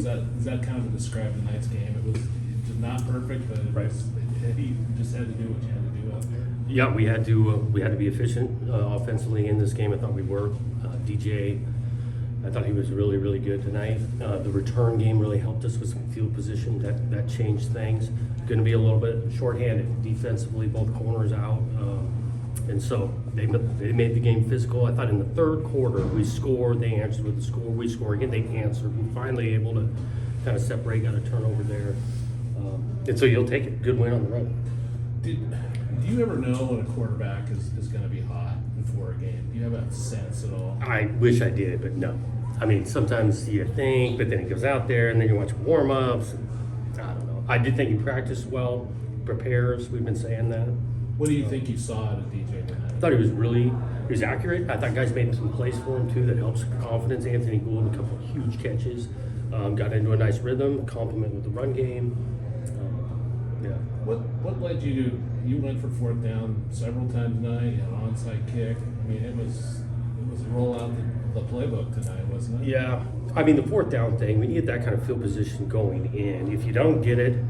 Is that kind of describe tonight's game? It was just not perfect, but it Right. was, you just had to do what you had to do out there. Yeah, we had to be efficient offensively in this game. I thought we were. DJ, I thought he was really, really good tonight. The return game really helped us with some field position. That changed things. Going to be a little bit shorthanded defensively, both corners out. And so they made the game physical. I thought in the third quarter we scored. They answered with the score. We scored again. They answered. We finally able to kind of separate. Got a turnover there. And so you'll take it. Good win on the road. Do you ever know when a quarterback is going to be hot before a game? Do you have a sense at all? I wish I did, but no. I mean, sometimes you think, but then he goes out there and then you watch warm-ups. I don't know. I did think he practiced well, prepares. We've been saying that. What do you think you saw out of DJ tonight? I thought he was accurate. I thought guys made some plays for him too that helps confidence. Anthony Gould, a couple of huge catches. Got into a nice rhythm, compliment with the run game. Yeah. What led you to? You went for fourth down several times tonight. You had an onside kick. I mean, it was roll out the playbook tonight, wasn't it? Yeah. I mean, the fourth down thing, we need that kind of field position going in. If you don't get it,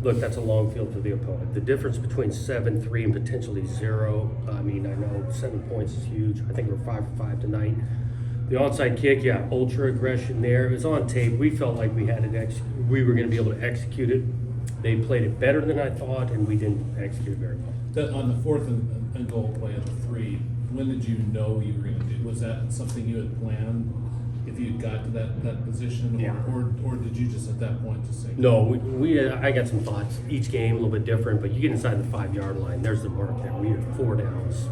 look, that's a long field for the opponent. The difference between 7-3 and potentially 0, I mean, I know 7 points is huge. I think we're 5 for 5 tonight. The onside kick, yeah, ultra aggression there. It was on tape. We felt like we had it. We were going to be able to execute it. They played it better than I thought, and we didn't execute it very well. On the fourth and goal play of the 3, when did you know you were going to do? Was that something you had planned if you got to that position, Yeah. or did you just at that point just say No, I got some thoughts. Each game a little bit different, but you get inside the 5-yard line, there's the mark there. We have 4 downs.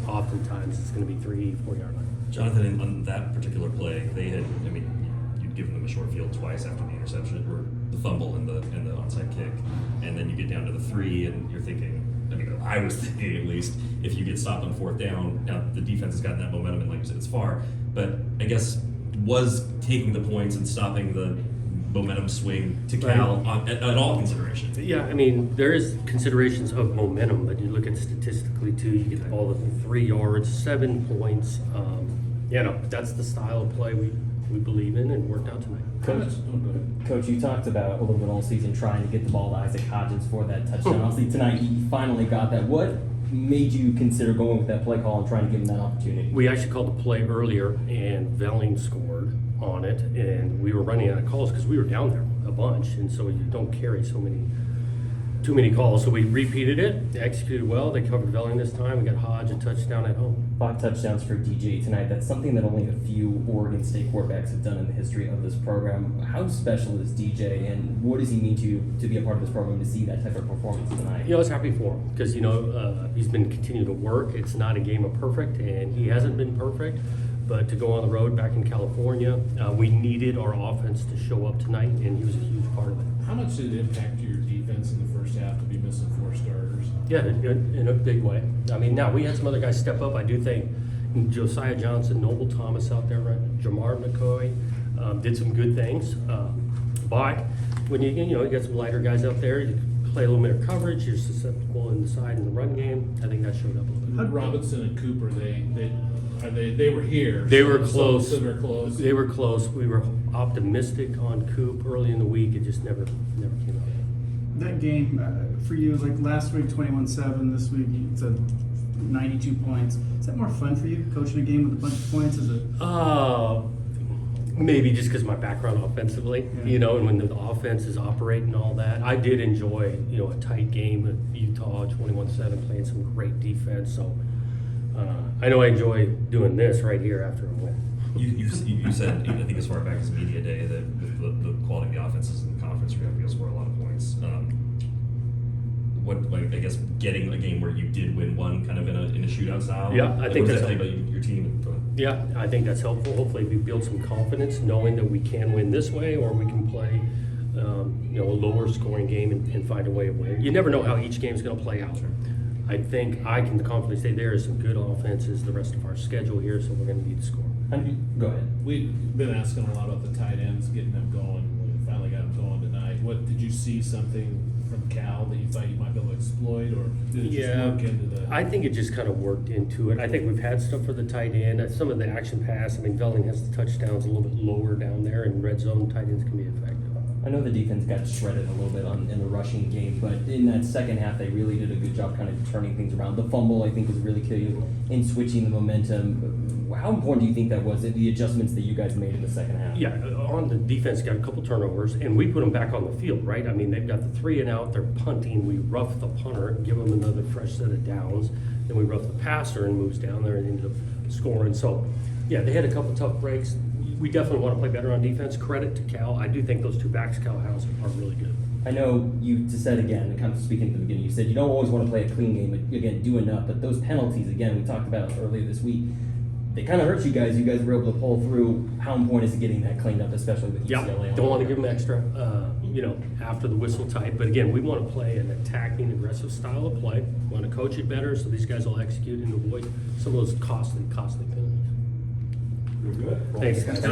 Oftentimes it's going to be 3-4 yard line. Jonathan, on that particular play, you'd given them a short field twice after the interception or the fumble and the onside kick, and then you get down to the 3, and you're thinking. I was thinking at least if you get stopped on fourth down. Now the defense has gotten that momentum, and like you said, it's far. But I guess was taking the points and stopping the momentum swing to Cal at all consideration? Yeah, I mean, there is considerations of momentum, but you look at statistically too, you get the ball within 3 yards, 7 points. That's the style of play we believe in and worked out tonight. Coach, you talked about a little bit all season trying to get the ball to Isaac Hodgins for that touchdown. Obviously tonight he finally got that. What made you consider going with that play call and trying to give him that opportunity? We actually called the play earlier, and Velling scored on it, and we were running out of calls because we were down there a bunch, and so you don't carry too many calls. So we repeated it, they executed well, they covered Velling this time, we got Hodge a touchdown at home. 5 touchdowns for DJ tonight. That's something that only a few Oregon State quarterbacks have done in the history of this program. How special is DJ, and what does he mean to be a part of this program to see that type of performance tonight? I was happy for him because, he's been continuing to work. It's not a game of perfect, and he hasn't been perfect. But to go on the road back in California, we needed our offense to show up tonight, and he was a huge part of it. How much did it impact your defense in the first half to be missing 4 starters? Yeah, in a big way. I mean, now we had some other guys step up. I do think Josiah Johnson, Noble Thomas out there, right? Jamar McCoy did some good things. But when you got some lighter guys out there, you play a little bit of coverage. You're susceptible in the side in the run game. I think that showed up a little bit. Robinson and Cooper, they were here. They were close. So they're close. They were close. We were optimistic on Coop early in the week. It just never came out. That game for you, like last week 21-7, this week it's a 92 points. Is that more fun for you, coaching a game with a bunch of points? Is it? Maybe just because my background offensively, Yeah. And when the offense is operating and all that. I did enjoy, a tight game with Utah 21-7, playing some great defense. So I know I enjoy doing this right here after a win. You said, I think as far back as media day, that with the quality of the offenses in the conference, you're going to score a lot of points. I guess getting a game where you did win one kind of in a shootout style. Yeah, I think what does that's that tell you about your team? Yeah, I think that's helpful. Hopefully we build some confidence knowing that we can win this way, or we can play a lower scoring game and find a way to win. You never know how each game is going to play out. Sure. I think I can confidently say there is some good offenses the rest of our schedule here, so we're going to need to score. Go ahead. We've been asking a lot about the tight ends, getting them going. We finally got them going tonight. What did you see something from Cal that you thought you might be able to exploit, or did it just work into the? I think it just kind of worked into it. I think we've had stuff for the tight end. Some of the action pass. I mean, Velling has the touchdowns a little bit lower down there, and red zone tight ends can be effective. I know the defense got shredded a little bit in the rushing game, but in that second half, they really did a good job kind of turning things around. The fumble, I think, was really key in switching the momentum. How important do you think that was, the adjustments that you guys made in the second half? Yeah, on the defense, got a couple turnovers, and we put them back on the field, right? I mean, they've got the 3 and out, they're punting, we rough the punter, give them another fresh set of downs, then we rough the passer and moves down there and ended up scoring. So, yeah, they had a couple tough breaks. We definitely want to play better on defense. Credit to Cal. I do think those 2 backs Cal has are really good. I know you said again, kind of speaking at the beginning, you said you don't always want to play a clean game, but again, do enough. But those penalties, again, we talked about earlier this week, they kind of hurt you guys. You guys were able to pull through. How important is it getting that cleaned up, especially with Yeah, UCLA? don't want to give them extra, after the whistle type. But again, we want to play an attacking, aggressive style of play. We want to coach it better so these guys will execute and avoid some of those costly penalties. You're good. Thanks, guys.